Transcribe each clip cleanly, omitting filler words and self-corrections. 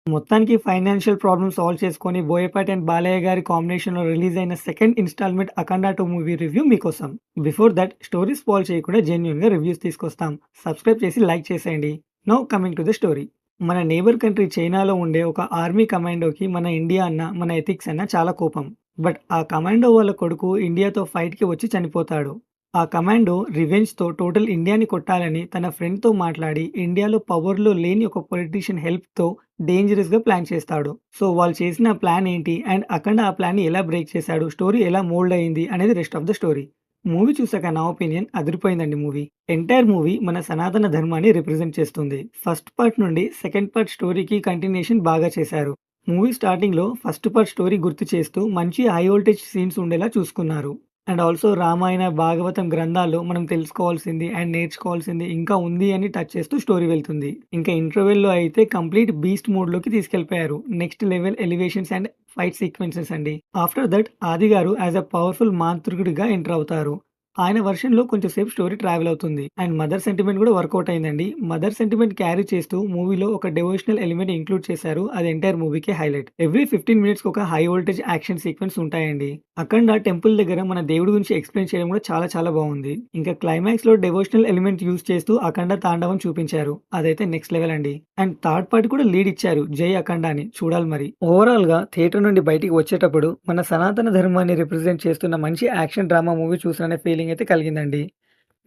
మొత్తానికి financial problem solve చేసుకొని 'Boyapati and Balayya' గారి కాంబినేషన్‌లో రిలీజ్ అయిన సెకండ్ ఇన్‌స్టాల్‌మెంట్ 'అఖండ 2' మూవీ రివ్యూ మీకోసం. బిఫోర్ థట్ స్టోరీ స్పాయిల్ చేయకుండా జెన్యూన్‌గా రివ్యూస్ తీసుకొస్తాం. సబ్స్క్రైబ్ చేసి లైక్ చేసేయండి. Now coming to the story. మన నేబర్ కంట్రీ చైనాలో ఉండే ఒక ఆర్మీ కమాండోకి మన ఇండియా అన్న, మన ఎథిక్స్ అన్న చాలా కోపం. బట్ ఆ కమాండో వాళ్ళ కొడుకు ఇండియాతో ఫైట్‌కి వచ్చి చనిపోతాడు. ఆ కమాండో రివెంజ్‌తో టోటల్ ఇండియాని కొట్టాలని తన ఫ్రెండ్‌తో మాట్లాడి ఇండియాలో పవర్‌లో లేని ఒక పొలిటీషియన్ హెల్ప్‌తో డేంజరస్‌గా ప్లాన్ చేస్తాడు. సో వాళ్ళు చేసిన ప్లాన్ ఏంటి? అండ్ అఖండ ఆ ప్లాన్‌ని ఎలా బ్రేక్ చేశాడు? స్టోరీ ఎలా మోల్డ్ అయింది? అనేది rest of the story. Movie చూసాక నా ఒపీనియన్ అదిరిపోయిందండి మూవీ. ఎంటైర్ మూవీ మన సనాతన ధర్మాన్ని రిప్రజెంట్ చేస్తుంది. ఫస్ట్ పార్ట్ నుండి సెకండ్ పార్ట్ స్టోరీకి కంటిన్యూయేషన్ బాగా చేశారు. మూవీ స్టార్టింగ్‌లో ఫస్ట్ పార్ట్ స్టోరీ గుర్తు చేస్తూ మంచి హై వోల్టేజ్ సీన్స్ ఉండేలా చూసుకున్నారు. అండ్ ఆల్సో రామాయణ, భాగవతం గ్రంథాల్లో మనం తెలుసుకోవాల్సింది అండ్ నేర్చుకోవాల్సింది ఇంకా ఉంది అని టచ్ చేస్తూ స్టోరీ వెళ్తుంది. ఇంకా ఇంటర్వెల్‌లో అయితే కంప్లీట్ బీస్ట్ మోడ్‌లోకి తీసుకెళ్ళిపోయారు. Next level elevations and fight sequences అండి. ఆఫ్టర్ దట్ 'ఆది' గారు యాస్ ఎ పవర్‌ఫుల్ మాంత్రికుడిగా ఎంటర్ అవుతారు. ఆయన వెర్షన్‌లో కొంచెం సేపు స్టోరీ ట్రావెల్ అవుతుంది. అండ్ మదర్ సెంటిమెంట్ కూడా వర్కౌట్ అయిందండి. మదర్ సెంటిమెంట్ క్యారీ చేస్తూ మూవీలో ఒక డివోషనల్ ఎలిమెంట్ ఇంక్లూడ్ చేశారు. అది ఎంటైర్ మూవీకి హైలైట్. ఎవ్రీ 15 మినిట్స్‌కి ఒక హై వోల్టేజ్ యాక్షన్ సీక్వెన్స్ ఉంటాయండి. అఖండ టెంపుల్ దగ్గర మన దేవుడి గురించి ఎక్స్‌ప్లెయిన్ చేయడం కూడా చాలా చాలా బాగుంది. ఇంకా క్లైమాక్స్‌లో డివోషనల్ ఎలిమెంట్ యూజ్ చేస్తూ అఖండ తాండవం చూపించారు. అదైతే నెక్స్ట్ లెవెల్ అండి. అండ్ థర్డ్ పార్ట్ కూడా లీడ్ ఇచ్చారు. జై అఖండ అని. చూడాలి మరి. ఓవరాల్‌గా థియేటర్ నుండి బయటికి వచ్చేటప్పుడు మన సనాతన ధర్మాన్ని రిప్రజెంట్ చేస్తున్న మంచి యాక్షన్ డ్రామా మూవీ చూసాననే ఫీలింగ్ అయితే కలిగిందండి.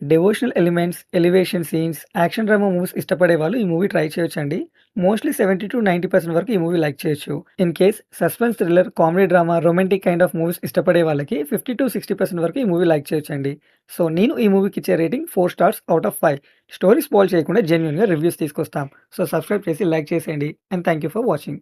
Devotional elements, elevation scenes, action drama movies ఇష్టపడే వాళ్ళు ఈ మూవీ ట్రై చేయొచ్చండి. మోస్ట్‌లీ 70-90% వరకు ఈ మూవీ లైక్ చేయొచ్చు. In case suspense thriller, comedy drama, romantic kind of movies ఇష్టపడే వాళ్ళకి 50-60% వరకు ఈ మూవీ లైక్ చేయొచ్చండి. సో, నేను ఈ మూవీకి ఇచ్చే rating 4 stars out of 5. Story spoil చేయకుండా జెన్యూన్‌గా రివ్యూస్ తీసుకొస్తాం. సో, సబ్స్క్రైబ్ చేసి లైక్ చేసేయండి. And thank you for watching.